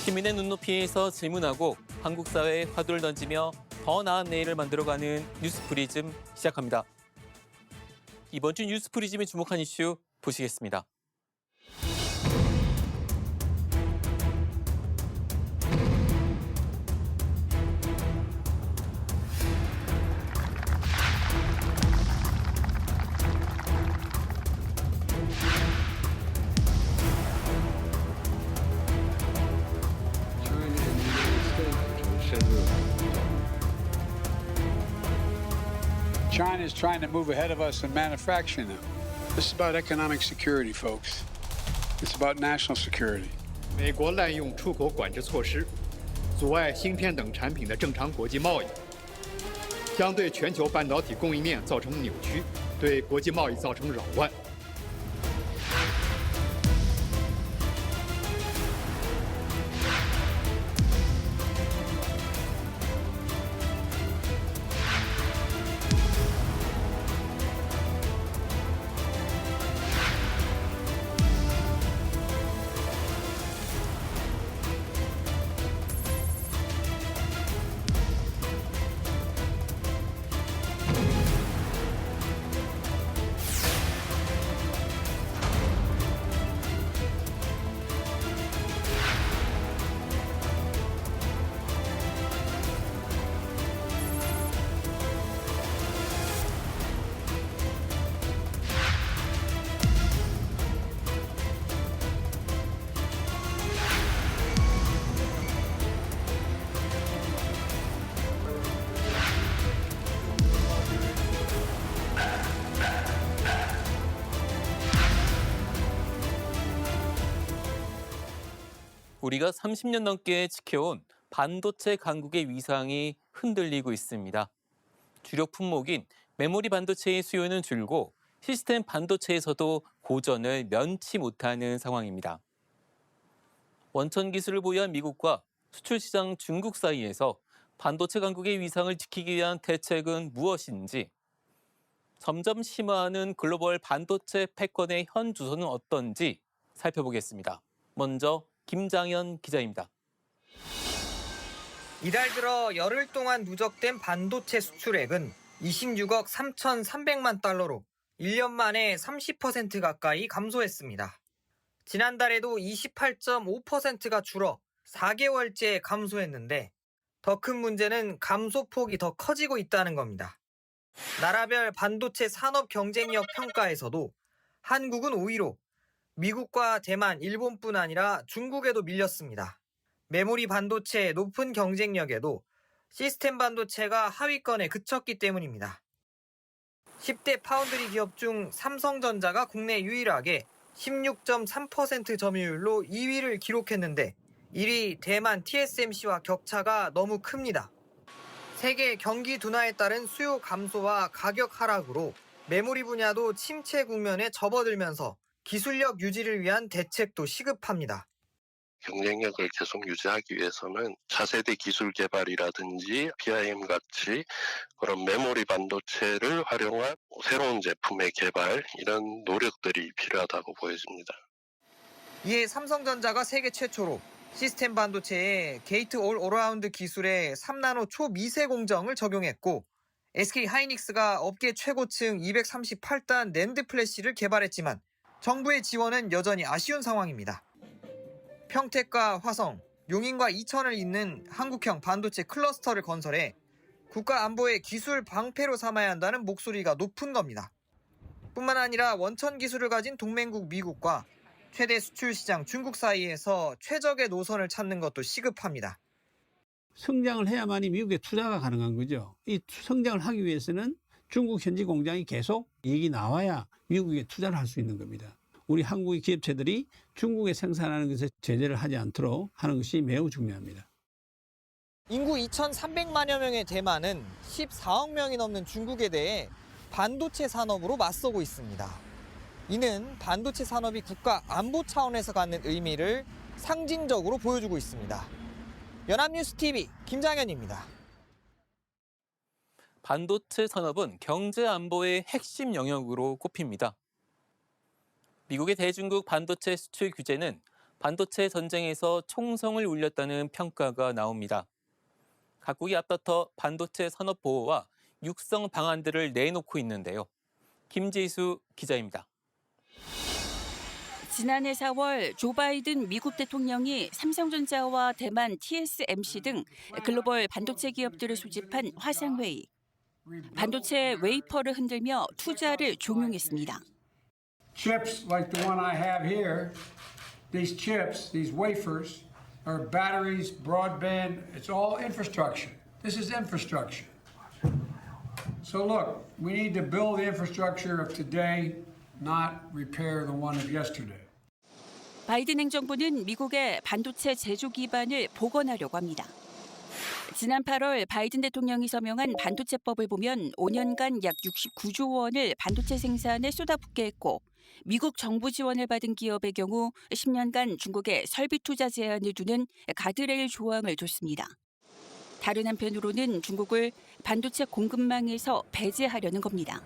시민의 눈높이에서 질문하고 한국 사회에 화두를 던지며 더 나은 내일을 만들어가는 뉴스프리즘 시작합니다. 이번 주 뉴스프리즘에 주목한 이슈 보시겠습니다. China is trying to move ahead of us in manufacturing now. This is about economic security, folks. It's about national security. 美国滥用出口管制措施，阻碍芯片等产品的正常国际贸易，将对全球半导体供应链造成扭曲，对国际贸易造成扰乱。 우리가 30년 넘게 지켜온 반도체 강국의 위상이 흔들리고 있습니다. 주력 품목인 메모리 반도체의 수요는 줄고 시스템 반도체에서도 고전을 면치 못하는 상황입니다. 원천 기술을 보유한 미국과 수출 시장 중국 사이에서 반도체 강국의 위상을 지키기 위한 대책은 무엇인지, 점점 심화하는 글로벌 반도체 패권의 현 주소는 어떤지 살펴보겠습니다. 먼저 김장현 기자입니다. 이달 들어 열흘 동안 누적된 반도체 수출액은 26억 3,300만 달러로 1년 만에 30% 가까이 감소했습니다. 지난달에도 28.5%가 줄어 4개월째 감소했는데 더 큰 문제는 감소폭이 더 커지고 있다는 겁니다. 나라별 반도체 산업 경쟁력 평가에서도 한국은 5위로 미국과 대만, 일본뿐 아니라 중국에도 밀렸습니다. 메모리 반도체의 높은 경쟁력에도 시스템 반도체가 하위권에 그쳤기 때문입니다. 10대 파운드리 기업 중 삼성전자가 국내 유일하게 16.3% 점유율로 2위를 기록했는데 1위 대만 TSMC와 격차가 너무 큽니다. 세계 경기 둔화에 따른 수요 감소와 가격 하락으로 메모리 분야도 침체 국면에 접어들면서 기술력 유지를 위한 대책도 시급합니다. 경쟁력을 계속 유지하기 위해서는 차세대 기술 개발이라든지 PIM 같이 그런 메모리 반도체를 활용한 새로운 제품의 개발, 이런 노력들이 필요하다고 보여집니다. 이에 삼성전자가 세계 최초로 시스템 반도체에 게이트 올 어라운드 기술의 3나노 초미세 공정을 적용했고, SK 하이닉스가 업계 최고층 238단 낸드 플래시를 개발했지만 정부의 지원은 여전히 아쉬운 상황입니다. 평택과 화성, 용인과 이천을 잇는 한국형 반도체 클러스터를 건설해 국가 안보의 기술 방패로 삼아야 한다는 목소리가 높은 겁니다. 뿐만 아니라 원천 기술을 가진 동맹국 미국과 최대 수출 시장 중국 사이에서 최적의 노선을 찾는 것도 시급합니다. 성장을 해야만이 미국에 투자가 가능한 거죠. 이 성장을 하기 위해서는 중국 현지 공장이 계속 이익이 나와야 미국에 투자를 할 수 있는 겁니다. 우리 한국의 기업체들이 중국에 생산하는 것에 제재를 하지 않도록 하는 것이 매우 중요합니다. 인구 2,300만여 명의 대만은 14억 명이 넘는 중국에 대해 반도체 산업으로 맞서고 있습니다. 이는 반도체 산업이 국가 안보 차원에서 갖는 의미를 상징적으로 보여주고 있습니다. 연합뉴스TV 김장현입니다. 반도체 산업은 경제 안보의 핵심 영역으로 꼽힙니다. 미국의 대중국 반도체 수출 규제는 반도체 전쟁에서 총성을 울렸다는 평가가 나옵니다. 각국이 앞다퉈 반도체 산업 보호와 육성 방안들을 내놓고 있는데요. 김지수 기자입니다. 지난해 4월 조 바이든 미국 대통령이 삼성전자와 대만 TSMC 등 글로벌 반도체 기업들을 소집한 화상회의. 반도체 웨이퍼를 흔들며 투자를 종용했습니다. Chips like the one I have here, these chips, these wafers, are batteries, broadband, it's all infrastructure. This is infrastructure. So look, we need to build the infrastructure of today, not repair the one of yesterday. 바이든 행정부는 미국의 반도체 제조 기반을 복원하려고 합니다. 지난 8월 바이든 대통령이 서명한 반도체법을 보면 5년간 약 69조 원을 반도체 생산에 쏟아붓게 했고 미국 정부 지원을 받은 기업의 경우 10년간 중국에 설비 투자 제한을 두는 가드레일 조항을 뒀습니다. 다른 한편으로는 중국을 반도체 공급망에서 배제하려는 겁니다.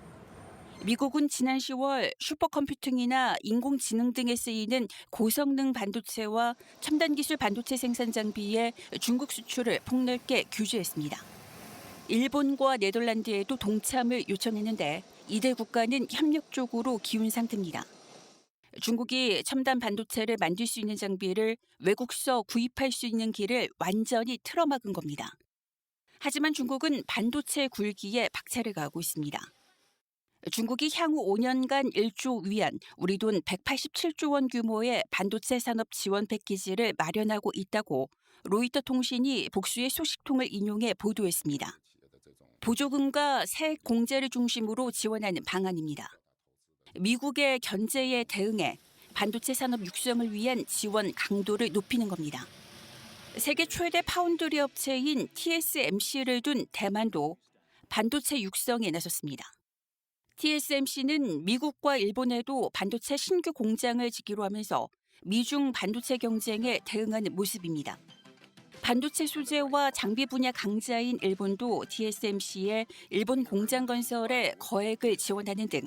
미국은 지난 10월 슈퍼컴퓨팅이나 인공지능 등에 쓰이는 고성능 반도체와 첨단 기술 반도체 생산 장비의 중국 수출을 폭넓게 규제했습니다. 일본과 네덜란드에도 동참을 요청했는데 이들 국가는 협력 쪽으로 기운 상태입니다. 중국이 첨단 반도체를 만들 수 있는 장비를 외국서 구입할 수 있는 길을 완전히 틀어막은 겁니다. 하지만 중국은 반도체 굴기에 박차를 가하고 있습니다. 중국이 향후 5년간 1조 위안, 우리 돈 187조 원 규모의 반도체 산업 지원 패키지를 마련하고 있다고 로이터 통신이 복수의 소식통을 인용해 보도했습니다. 보조금과 세액 공제를 중심으로 지원하는 방안입니다. 미국의 견제에 대응해 반도체 산업 육성을 위한 지원 강도를 높이는 겁니다. 세계 최대 파운드리 업체인 TSMC를 둔 대만도 반도체 육성에 나섰습니다. TSMC는 미국과 일본에도 반도체 신규 공장을 짓기로 하면서 미중 반도체 경쟁에 대응하는 모습입니다. 반도체 소재와 장비 분야 강자인 일본도 TSMC의 일본 공장 건설에 거액을 지원하는 등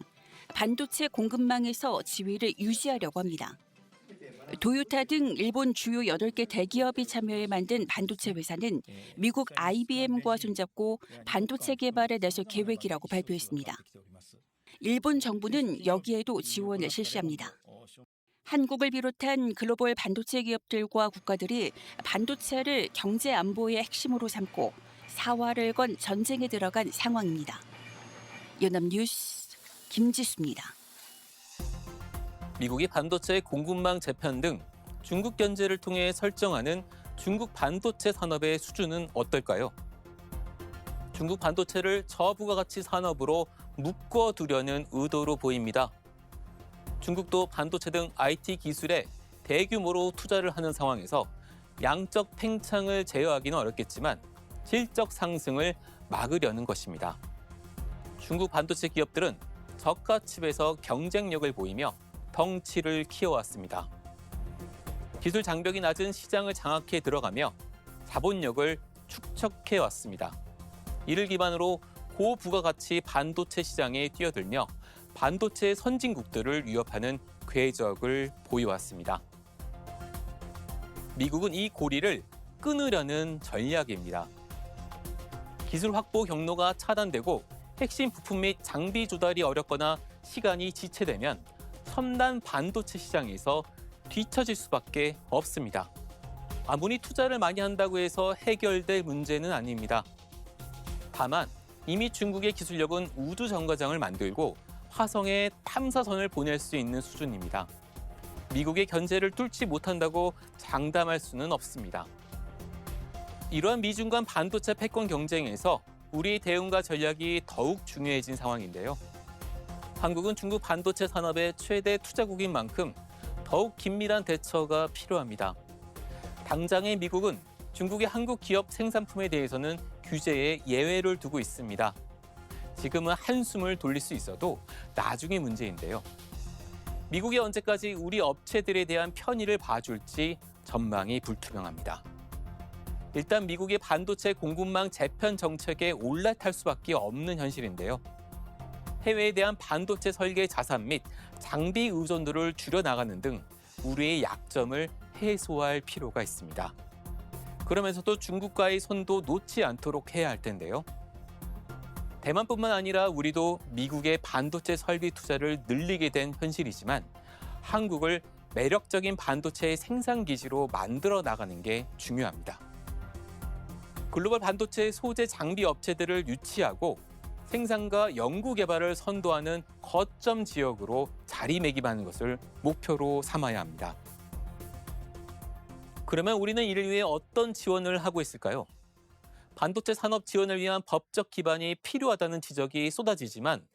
반도체 공급망에서 지위를 유지하려고 합니다. 도요타 등 일본 주요 8개 대기업이 참여해 만든 반도체 회사는 미국 IBM과 손잡고 반도체 개발에 나설 계획이라고 발표했습니다. 일본 정부는 여기에도 지원을 실시합니다. 한국을 비롯한 글로벌 반도체 기업들과 국가들이 반도체를 경제 안보의 핵심으로 삼고 사활을 건 전쟁에 들어간 상황입니다. 연합뉴스 김지수입니다. 미국이 반도체 공급망 재편 등 중국 견제를 통해 설정하는 중국 반도체 산업의 수준은 어떨까요? 중국 반도체를 저부가가치 산업으로 묶어두려는 의도로 보입니다. 중국도 반도체 등 IT 기술에 대규모로 투자를 하는 상황에서 양적 팽창을 제어하기는 어렵겠지만 질적 상승을 막으려는 것입니다. 중국 반도체 기업들은 저가 칩에서 경쟁력을 보이며 덩치를 키워왔습니다. 기술 장벽이 낮은 시장을 장악해 들어가며 자본력을 축적해왔습니다. 이를 기반으로 고부가가치 반도체 시장에 뛰어들며 반도체 선진국들을 위협하는 궤적을 보여왔습니다. 미국은 이 고리를 끊으려는 전략입니다. 기술 확보 경로가 차단되고 핵심 부품 및 장비 조달이 어렵거나 시간이 지체되면 첨단 반도체 시장에서 뒤처질 수밖에 없습니다. 아무리 투자를 많이 한다고 해서 해결될 문제는 아닙니다. 다만 이미 중국의 기술력은 우주 정거장을 만들고 화성에 탐사선을 보낼 수 있는 수준입니다. 미국의 견제를 뚫지 못한다고 장담할 수는 없습니다. 이러한 미중 간 반도체 패권 경쟁에서 우리의 대응과 전략이 더욱 중요해진 상황인데요. 한국은 중국 반도체 산업의 최대 투자국인 만큼 더욱 긴밀한 대처가 필요합니다. 당장의 미국은 중국의 한국 기업 생산품에 대해서는 규제에 예외를 두고 있습니다. 지금은 한숨을 돌릴 수 있어도 나중의 문제인데요. 미국이 언제까지 우리 업체들에 대한 편의를 봐줄지 전망이 불투명합니다. 일단 미국의 반도체 공급망 재편 정책에 올라탈 수밖에 없는 현실인데요. 해외에 대한 반도체 설계 자산 및 장비 의존도를 줄여나가는 등 우리의 약점을 해소할 필요가 있습니다. 그러면서도 중국과의 손도 놓지 않도록 해야 할 텐데요. 대만뿐만 아니라 우리도 미국의 반도체 설비 투자를 늘리게 된 현실이지만 한국을 매력적인 반도체 생산 기지로 만들어 나가는 게 중요합니다. 글로벌 반도체 소재 장비 업체들을 유치하고 생산과 연구 개발을 선도하는 거점 지역으로 자리매김하는 것을 목표로 삼아야 합니다. 그러면 우리는 이를 위해 어떤 지원을 하고 있을까요? 반도체 산업 지원을 위한 법적 기반이 필요하다는 지적이 쏟아지지만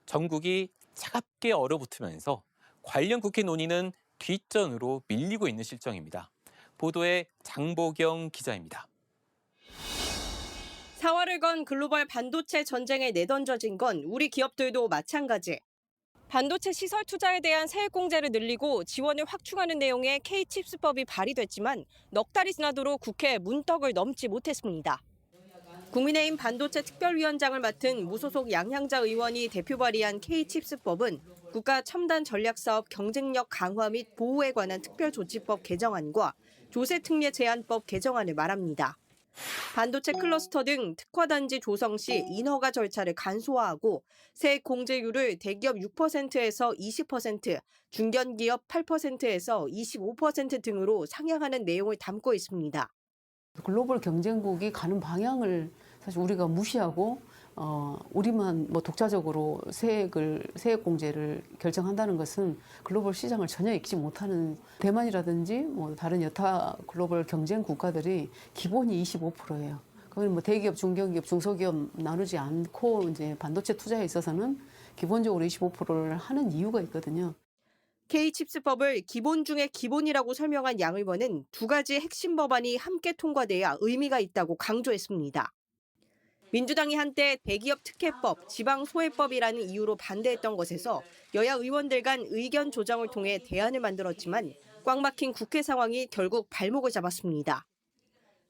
전국이 차갑게 얼어붙으면서 관련 국회 논의는 뒷전으로 밀리고 있는 실정입니다. 보도에 장보경 기자입니다. 사활을 건 글로벌 반도체 전쟁에 내던져진 건 우리 기업들도 마찬가지. 반도체 시설 투자에 대한 세액 공제를 늘리고 지원을 확충하는 내용의 K-칩스법이 발의됐지만 넉 달이 지나도록 국회 문턱을 넘지 못했습니다. 국민의힘 반도체 특별위원장을 맡은 무소속 양향자 의원이 대표 발의한 K-칩스법은 국가 첨단 전략사업 경쟁력 강화 및 보호에 관한 특별조치법 개정안과 조세특례 제한법 개정안을 말합니다. 반도체 클러스터 등 특화단지 조성 시 인허가 절차를 간소화하고 세액 공제율을 대기업 6%에서 20%, 중견기업 8%에서 25% 등으로 상향하는 내용을 담고 있습니다. 글로벌 경쟁국이 가는 방향을 사실 우리가 무시하고 우리만 뭐 독자적으로 세액 공제를 결정한다는 것은 글로벌 시장을 전혀 읽지 못하는 대만이라든지 뭐 다른 여타 글로벌 경쟁 국가들이 기본이 25%예요. 그건 뭐 대기업, 중견기업, 중소기업 나누지 않고 이제 반도체 투자에 있어서는 기본적으로 25%를 하는 이유가 있거든요. K-칩스법을 기본 중에 기본이라고 설명한 양 의원은 두 가지 핵심 법안이 함께 통과돼야 의미가 있다고 강조했습니다. 민주당이 한때 대기업 특혜법, 지방소외법이라는 이유로 반대했던 것에서 여야 의원들 간 의견 조정을 통해 대안을 만들었지만 꽉 막힌 국회 상황이 결국 발목을 잡았습니다.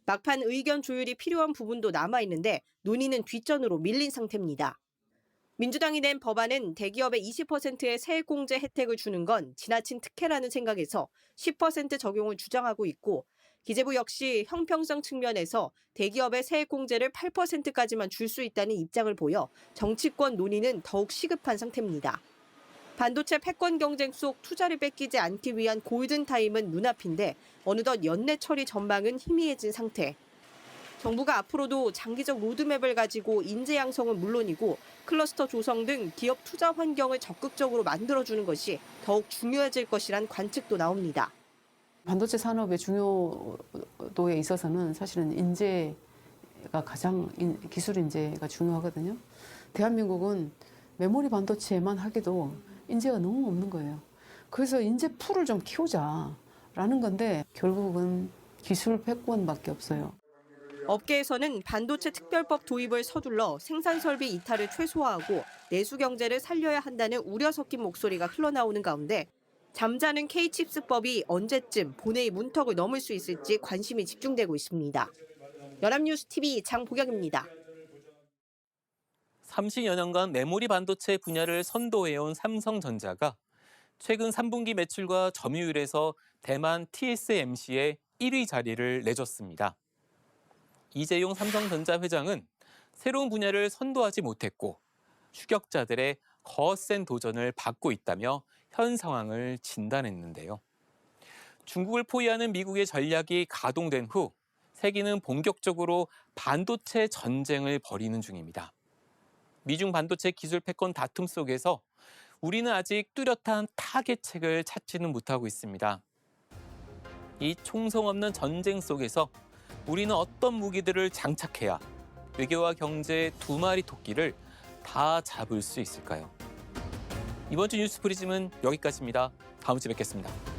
막판 의견 조율이 필요한 부분도 남아있는데 논의는 뒷전으로 밀린 상태입니다. 민주당이 낸 법안은 대기업에 20%의 세액공제 혜택을 주는 건 지나친 특혜라는 생각에서 10% 적용을 주장하고 있고 기재부 역시 형평성 측면에서 대기업의 세액공제를 8%까지만 줄 수 있다는 입장을 보여 정치권 논의는 더욱 시급한 상태입니다. 반도체 패권 경쟁 속 투자를 뺏기지 않기 위한 골든타임은 눈앞인데 어느덧 연내 처리 전망은 희미해진 상태. 정부가 앞으로도 장기적 로드맵을 가지고 인재 양성은 물론이고 클러스터 조성 등 기업 투자 환경을 적극적으로 만들어주는 것이 더욱 중요해질 것이란 관측도 나옵니다. 반도체 산업의 중요도에 있어서는 사실은 인재가 기술 인재가 중요하거든요. 대한민국은 메모리 반도체만 하기도 인재가 너무 없는 거예요. 그래서 인재 풀을 좀 키우자라는 건데 결국은 기술 패권밖에 없어요. 업계에서는 반도체 특별법 도입을 서둘러 생산 설비 이탈을 최소화하고 내수 경제를 살려야 한다는 우려 섞인 목소리가 흘러나오는 가운데 잠자는 K-칩스법이 언제쯤 본회의 문턱을 넘을 수 있을지 관심이 집중되고 있습니다. 연합뉴스TV 장보경입니다. 30여 년간 메모리 반도체 분야를 선도해온 삼성전자가 최근 3분기 매출과 점유율에서 대만 TSMC에 1위 자리를 내줬습니다. 이재용 삼성전자 회장은 새로운 분야를 선도하지 못했고 추격자들의 거센 도전을 받고 있다며 현 상황을 진단했는데요. 중국을 포위하는 미국의 전략이 가동된 후 세계는 본격적으로 반도체 전쟁을 벌이는 중입니다. 미중 반도체 기술 패권 다툼 속에서 우리는 아직 뚜렷한 타겟책을 찾지는 못하고 있습니다. 이 총성 없는 전쟁 속에서 우리는 어떤 무기들을 장착해야 외교와 경제 두 마리 토끼를 다 잡을 수 있을까요? 이번 주 뉴스 프리즘은 여기까지입니다. 다음 주에 뵙겠습니다.